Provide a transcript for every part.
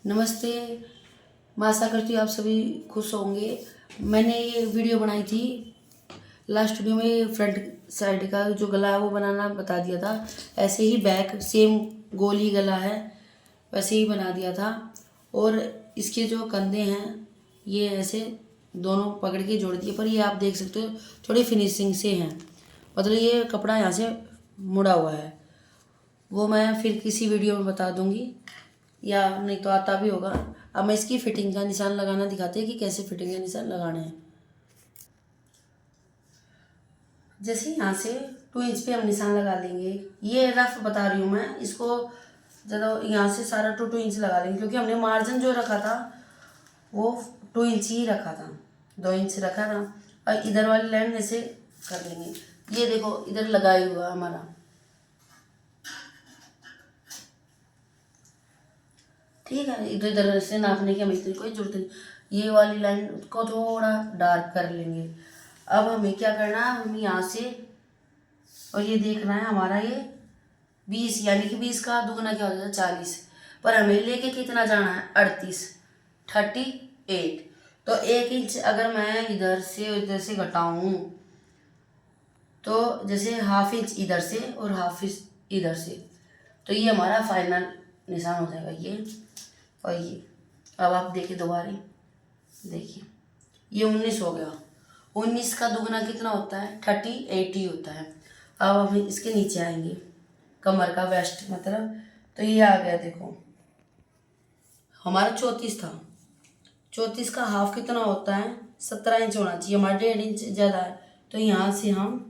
नमस्ते। मैं आशा करती हूँ आप सभी खुश होंगे। मैंने ये वीडियो बनाई थी, लास्ट वीडियो में फ्रंट साइड का जो गला है वो बनाना बता दिया था। ऐसे ही बैक सेम गोली गला है वैसे ही बना दिया था। और इसके जो कंधे हैं ये ऐसे दोनों पकड़ के जोड़ दिए, पर ये आप देख सकते हो थोड़ी फिनिशिंग से हैं, मतलब ये कपड़ा यहाँ से मुड़ा हुआ है। वो मैं फिर किसी वीडियो में बता दूंगी, या नहीं तो आता भी होगा। अब मैं इसकी फिटिंग का निशान लगाना दिखाते हैं कि कैसे फिटिंग का निशान लगाने हैं। जैसे यहाँ से 2 इंच पे हम निशान लगा लेंगे। ये रफ बता रही हूँ मैं, इसको ज़्यादा यहाँ से सारा 2 इंच लगा लेंगे, क्योंकि हमने मार्जिन जो रखा था वो 2 इंच ही रखा था, 2 इंच रखा था। और इधर वाली लाइन ऐसे कर लेंगे। ये देखो इधर लगाई हुआ हमारा, ठीक है। इधर इधर से नापने की हमें इतनी कोई जरूरत नहीं। ये वाली लाइन को थोड़ा डार्क कर लेंगे। अब हमें क्या करना है, हम यहाँ से और ये देखना है हमारा ये 20, यानी कि 20 का दुगना क्या हो जाता है 40, पर हमें लेके कितना जाना है 38, 38। तो 1 इंच अगर मैं इधर से घटाऊँ तो जैसे हाफ इंच इधर से और हाफ इंच इधर से, तो ये हमारा फाइनल निशान हो जाएगा ये। और ये अब आप देखिए दोबारा, देखिए ये 19 हो गया। 19 का दुगना कितना होता है 30, 80 होता है। अब हम इसके नीचे आएंगे, कमर का वेस्ट मतलब, तो ये आ गया देखो हमारा 34 था। 34 का हाफ कितना होता है 17 इंच होना चाहिए, हमारा 1.5 इंच ज़्यादा है। तो यहाँ से हम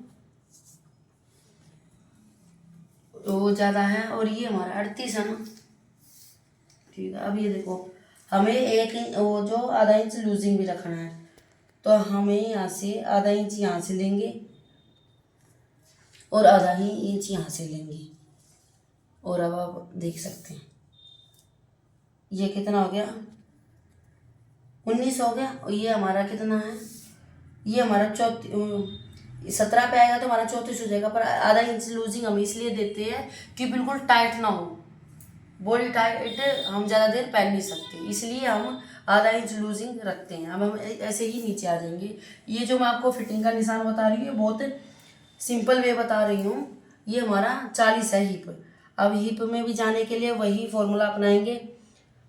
वो ज़्यादा है और ये हमारा 38 है ना, ठीक है। अब ये देखो हमें 1 इंच वो जो आधा इंच लूजिंग भी रखना है, तो हमें यहाँ से आधा इंच यहाँ से लेंगे और आधा ही इंच यहाँ से लेंगे। और अब आप देख सकते हैं ये कितना हो गया 19 हो गया। और ये हमारा कितना है, ये हमारा 17 पे आएगा तो हमारा 34 हो जाएगा। पर आधा इंच लूजिंग हम इसलिए देते हैं कि बिल्कुल टाइट ना हो, बॉडी टाइट हम ज़्यादा देर पहन नहीं सकते, इसलिए हम आधा इंच लूजिंग रखते हैं। अब हम ऐसे ही नीचे आ जाएंगे। ये जो मैं आपको फिटिंग का निशान बता रही हूँ बहुत सिंपल वे बता रही हूँ। ये हमारा 40 है हिप। अब हिप में भी जाने के लिए वही फॉर्मूला अपनाएंगे,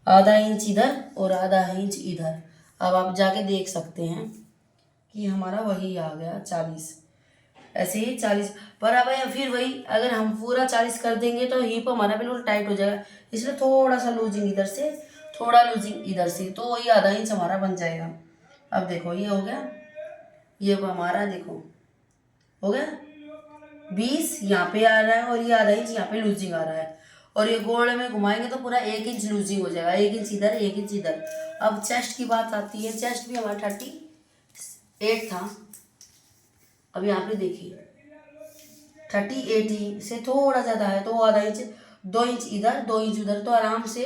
आधा इंच इधर और आधा इंच इधर। अब आप जाके देख सकते हैं कि हमारा वही आ गया 40, ऐसे ही 40। पर अब फिर वही अगर हम पूरा 40 कर देंगे तो हिप हमारा बिल्कुल टाइट हो जाएगा, इसलिए थोड़ा सा लूजिंग इधर से, थोड़ा लूजिंग इधर से, तो वही आधा इंच हमारा बन जाएगा। अब देखो ये हो गया, ये हमारा देखो हो गया 20 यहाँ पे आ रहा है और ये आधा इंच यहाँ पे लूजिंग आ रहा है। और ये गोल में घुमाएंगे तो पूरा 1 इंच लूजिंग हो जाएगा, 1 इंच इधर 1 इंच इधर। अब चेस्ट की बात आती है, चेस्ट भी हमारा 38 था। अब यहाँ पे देखिए 38 से थोड़ा ज़्यादा है, तो वो आधा इंच, 2 इंच इधर 2 इंच उधर, तो आराम से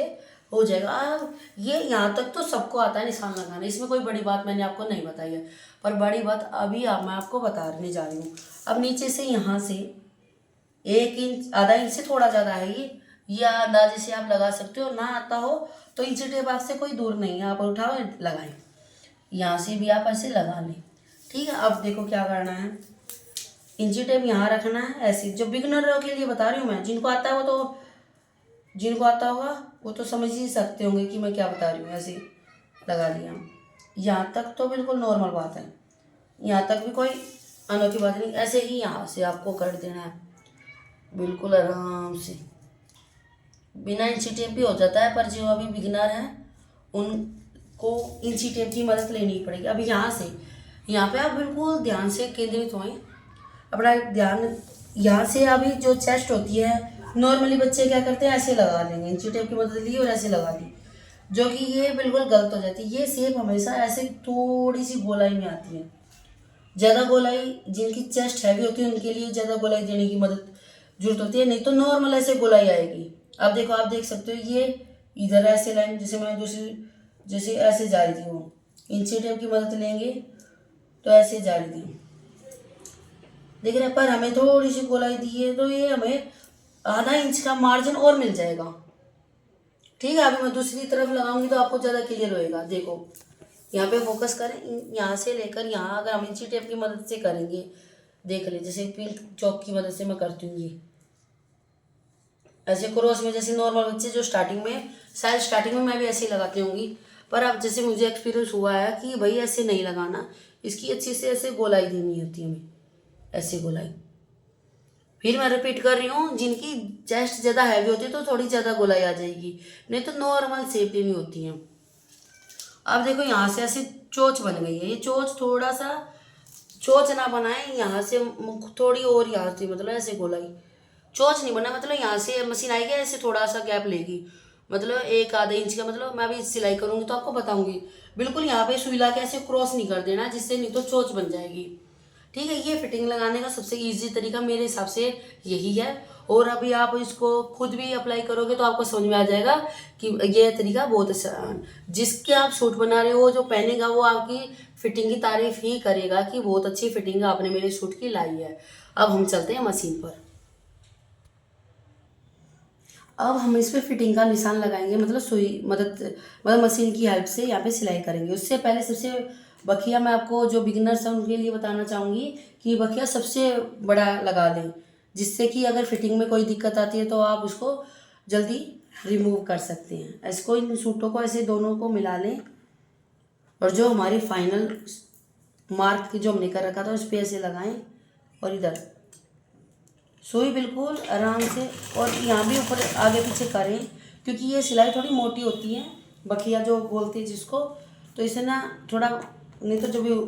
हो जाएगा। अब ये यहाँ तक तो सबको आता है निशान लगाना, इसमें कोई बड़ी बात मैंने आपको नहीं बताई है। पर बड़ी बात अभी मैं आपको बताने जा रही हूँ। अब नीचे से यहाँ से 1 इंच, आधा इंच से थोड़ा ज़्यादा है ये अंदाजे से आप लगा सकते हो। ना आता हो तो इंची टेप आपसे कोई दूर नहीं है, आप उठाओ लगाएं, यहाँ से भी आप ऐसे लगा लें, ठीक है। अब देखो क्या करना है, इंची टेप यहाँ रखना है ऐसे। जो बिगनर के लिए बता रही हूँ मैं, जिनको आता है वो तो, जिनको आता होगा वो तो समझ ही सकते होंगे कि मैं क्या बता रही हूँ। ऐसे लगा लिया, यहाँ तक तो बिल्कुल नॉर्मल बात है, यहाँ तक भी कोई अनोखी बात नहीं। ऐसे ही यहाँ से आपको कर देना है बिल्कुल आराम से, बिना इंची टेप भी हो जाता है, पर जो अभी बिगिनर है उनको इंची टेप की मदद लेनी पड़ेगी। अभी यहाँ से यहाँ पे आप बिल्कुल ध्यान से केंद्रित होएं, अपना ध्यान यहाँ से। अभी जो चेस्ट होती है नॉर्मली बच्चे क्या करते हैं, ऐसे लगा लेंगे, इंची टेप की मदद ली और ऐसे लगा दी, जो कि ये बिल्कुल गलत हो जाती है। ये शेप हमेशा ऐसे थोड़ी सी गोलाई में आती है। ज़्यादा गोलाई जिनकी चेस्ट हैवी होती है उनके लिए ज़्यादा गोलाई देने की मदद जरूरत होती है, नहीं तो नॉर्मल ऐसे गोलाई आएगी। अब देखो आप देख सकते हो ये इधर ऐसे लाइन, जैसे मैं दूसरी जैसे ऐसे जा रही थी, वो इंची टेप की मदद लेंगे तो ऐसे जा रही थी, देख रहे हैं। पर हमें थोड़ी सी गोलाई दी है तो ये हमें आधा इंच का मार्जिन और मिल जाएगा, ठीक है, अभी मैं दूसरी तरफ लगाऊंगी तो आपको ज़्यादा क्लियर होएगा। देखो यहाँ पे फोकस करें, यहाँ से लेकर यहाँ, अगर हम इंची टेप की मदद से करेंगे, देख ले जैसे पील चौक की मदद से मैं करती हूँ ये ऐसे क्रॉस में, जैसे नॉर्मल बच्चे जो स्टार्टिंग में, शायद स्टार्टिंग में मैं भी ऐसे ही लगाती होंगी, पर अब जैसे मुझे एक्सपीरियंस हुआ है कि भाई ऐसे नहीं लगाना, इसकी अच्छी से ऐसे गोलाई देनी होती है हमें, ऐसे गोलाई। फिर मैं रिपीट कर रही हूँ, जिनकी चेस्ट ज़्यादा हैवी होती है तो थोड़ी ज़्यादा गोलाई आ जाएगी, नहीं तो नॉर्मल शेप लेनी होती है। अब देखो यहाँ से ऐसे चोंच बन गई है, ये चोंच थोड़ा सा चोंच ना बनाए, यहाँ से थोड़ी और यहाँ से मतलब ऐसे गोलाई, चोंच नहीं बना, मतलब यहाँ से मशीन आएगी ऐसे थोड़ा सा गैप लेगी, मतलब एक आधे इंच का, मतलब मैं भी सिलाई करूँगी तो आपको बताऊँगी। बिल्कुल यहाँ पे सुई ला के ऐसे क्रॉस नहीं कर देना, जिससे नहीं तो चोंच बन जाएगी। ठीक है, ये फिटिंग लगाने का सबसे इजी तरीका मेरे हिसाब से यही है। और अभी आप इसको खुद भी अप्लाई करोगे तो आपको समझ में आ जाएगा कि ये तरीका बहुत अच्छा, जिसके आप सूट बना रहे हो जो पहनेगा वो आपकी फिटिंग की तारीफ ही करेगा कि बहुत अच्छी फिटिंग आपने मेरे सूट की लाई है। अब हम चलते हैं मशीन पर। अब हम इस पे फिटिंग का निशान लगाएंगे, मतलब सुई मतलब मशीन की हेल्प से यहाँ पे सिलाई करेंगे। उससे पहले सबसे बखिया मैं आपको जो बिगिनर्स हैं उनके लिए बताना चाहूँगी कि बखिया सबसे बड़ा लगा लें, जिससे कि अगर फिटिंग में कोई दिक्कत आती है तो आप उसको जल्दी रिमूव कर सकते हैं। इसको इन सूटों को ऐसे दोनों को मिला लें और जो हमारी फाइनल मार्क जो हमने कर रखा था उस पर ऐसे लगाएं और इधर सुई बिल्कुल आराम से, और यहाँ भी ऊपर आगे पीछे करें क्योंकि ये सिलाई थोड़ी मोटी होती है, बखिया जो बोलते हैं जिसको, तो इसे ना थोड़ा नहीं तो जो भी वो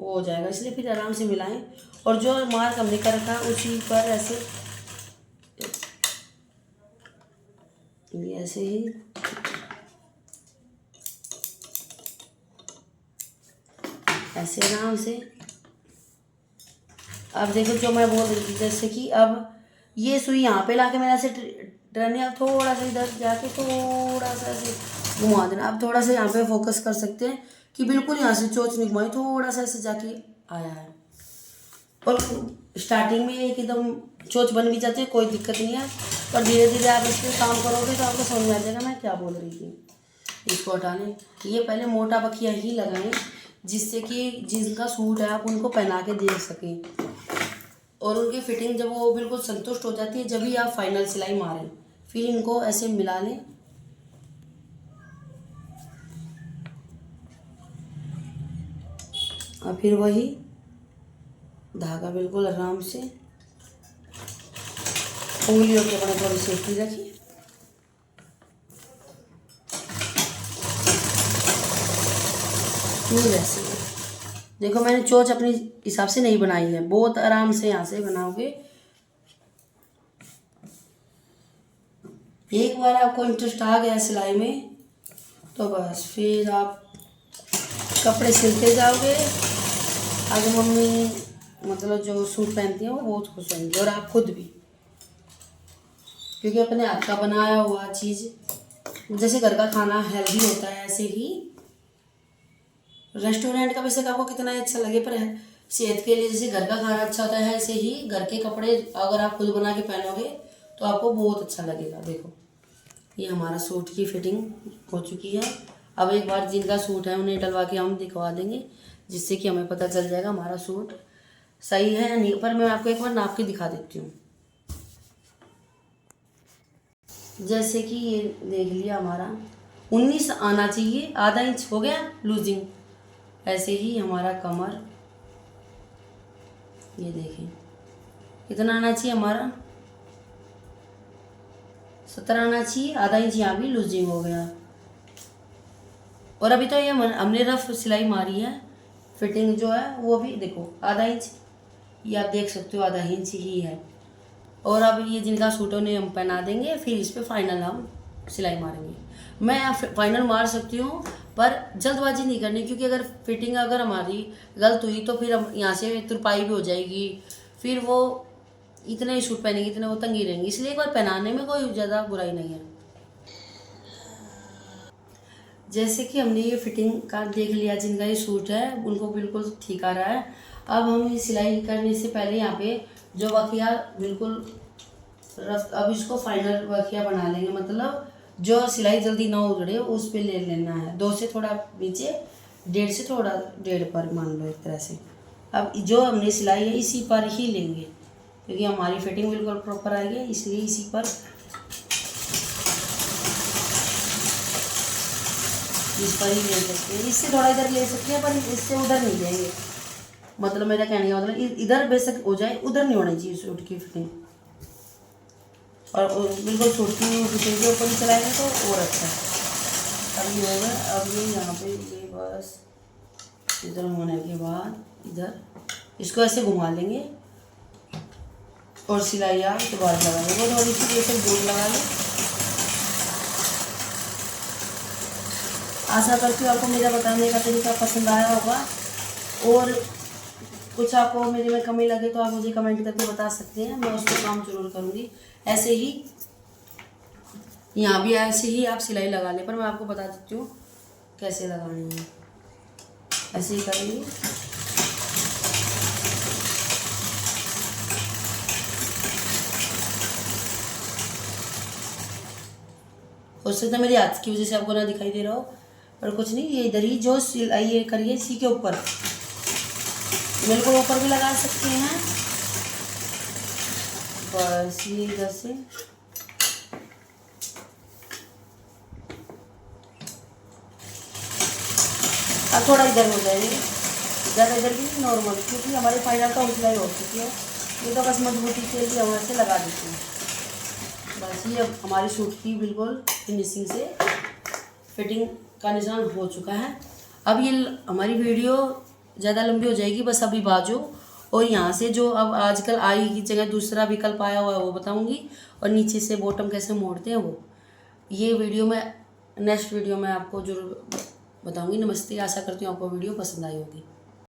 हो जाएगा, इसलिए फिर आराम से मिलाएं और जो मार्क हमने कर रखा है उसी पर ऐसे ये ऐसे ही ऐसे आराम से। अब देखो जो मैं बोल रही थी, जैसे कि अब ये सुई यहाँ पे लाके मैंने ऐसे टर्न, अब थोड़ा सा इधर जाके थोड़ा सा ऐसे घुमा देना। अब थोड़ा सा यहाँ पे फोकस कर सकते हैं कि बिल्कुल यहाँ से चोंच नहीं घुमाई, थोड़ा सा ऐसे जाके आया है। और स्टार्टिंग में एकदम चोंच बन भी जाती है, कोई दिक्कत नहीं है, पर धीरे धीरे आप इस पर काम करोगे तो आपको समझ में आ जाएगा मैं क्या बोल रही थी। इसको हटाने ये पहले मोटा बखिया ही लगाएं, जिससे कि जिनका सूट है आप उनको पहना के देख सकें, और उनकी फिटिंग जब वो बिल्कुल संतुष्ट हो जाती है जब भी आप फाइनल सिलाई मारें। फिर इनको ऐसे मिला लें और फिर वही धागा बिल्कुल आराम से उंगलियों के अपने थोड़ी सेफ्टी रखिए। वैसे देखो मैंने चोंच अपने हिसाब से नहीं बनाई है, बहुत आराम से यहाँ से बनाओगे। एक बार आपको इंटरेस्ट आ गया सिलाई में तो बस फिर आप कपड़े सिलते जाओगे। आगे मम्मी मतलब जो सूट पहनती हैं वो बहुत खुश होंगी और आप खुद भी, क्योंकि अपने हाथ का बनाया हुआ चीज़, जैसे घर का खाना हेल्दी होता है ऐसे ही रेस्टोरेंट का वैसे आपको कितना अच्छा लगे, पर सेहत के लिए जैसे घर का खाना अच्छा होता है ऐसे ही घर के कपड़े अगर आप खुद बना के पहनोगे तो आपको बहुत अच्छा लगेगा। देखो ये हमारा सूट की फिटिंग हो चुकी है। अब एक बार जिनका सूट है उन्हें डलवा के हम दिखवा देंगे, जिससे कि हमें पता चल जाएगा हमारा सूट सही है या नहीं। पर मैं आपको एक बार नाप के दिखा देती हूँ। जैसे कि ये देख लिया हमारा 19 आना चाहिए, आधा इंच हो गया लूजिंग। ऐसे ही हमारा कमर ये देखें कितना आना चाहिए हमारा 17 आना चाहिए, आधा इंच यहाँ भी लूजिंग हो गया। और अभी तो ये हमने रफ सिलाई मारी है, फिटिंग जो है वो भी देखो आधा इंच, ये आप देख सकते हो आधा इंच ही है। और अब ये जिनका सूट है उन्हें हम पहना देंगे, फिर इस पर फाइनल हम सिलाई मारेंगे। मैं फाइनल मार सकती हूँ पर जल्दबाजी नहीं करनी, क्योंकि अगर फिटिंग अगर हमारी गलत हुई तो फिर हम यहाँ से तुरपाई भी हो जाएगी, फिर वो इतने ही सूट पहनेंगे इतने वो तंगी रहेंगी। इसलिए एक बार पहनाने में कोई ज़्यादा बुराई नहीं है। जैसे कि हमने ये फिटिंग का देख लिया, जिनका ये सूट है उनको बिल्कुल ठीक आ रहा है। अब हम ये सिलाई करने से पहले यहाँ पे जो बखिया बिल्कुल रफ, अब इसको फाइनल बखिया बना लेंगे, मतलब जो सिलाई जल्दी ना उधड़े उस पे ले लेना है, 2 से थोड़ा नीचे, 1.5 से थोड़ा 1.5 पर मान लो एक तरह से। अब जो हमने सिलाई है इसी पर ही लेंगे, क्योंकि हमारी फिटिंग बिल्कुल प्रॉपर आएगी, इसलिए इसी पर इस पर ही ले सकते हैं। इससे थोड़ा इधर ले सकते हैं, पर इससे उधर नहीं जाएंगे। मतलब मेरा कहने का मतलब इधर बेशक हो जाए, उधर नहीं होनी चाहिए सूट की फिटिंग। और बिल्कुल सूट की फिटिंग के ऊपर ही चलाएंगे तो और अच्छा है। अब ये होगा, अब ये यहाँ पे ये बस इधर होने के बाद इधर इसको ऐसे घुमा लेंगे और सिलाई आप दोबारा लगा लेंगे। वो थोड़ी सी जैसे गोल लगा लें। आशा करती हूँ आपको मेरा बताने का तरीका पसंद आया होगा, और कुछ आपको मेरे में कमी लगे तो आप मुझे कमेंट करके बता सकते हैं, मैं उसको काम जरूर करूँगी। ऐसे ही यहाँ भी ऐसे ही आप सिलाई लगा लें, पर मैं आपको बता देती हूँ कैसे लगानी है। ऐसे ही करेंगे। हो सकता है मेरी हाथ की वजह से आपको ना दिखाई दे रहा हो, पर कुछ नहीं, ये इधर ही जो सिलाई ये करिए इसी के ऊपर, बिल्कुल ऊपर भी लगा सकते हैं। बस ये इधर से अब थोड़ा इधर हो जाएंगे, ज़्यादा इधर भी नॉर्मल, क्योंकि हमारे फाइनल का सिलाई हो चुकी है। ये तो बस मजबूती के लिए हम ऐसे लगा देते हैं। बस ये अब हमारी सूट की बिल्कुल फिनिशिंग से फिटिंग का निशान हो चुका है। अब ये हमारी वीडियो ज़्यादा लंबी हो जाएगी, बस अभी बाजू और यहाँ से जो अब आजकल आई की जगह दूसरा विकल्प आया हुआ है वो बताऊँगी, और नीचे से बॉटम कैसे मोड़ते हैं वो, ये वीडियो में नेक्स्ट वीडियो में आपको जरूर बताऊँगी। नमस्ते, आशा करती हूँ आपको वीडियो पसंद आई होगी।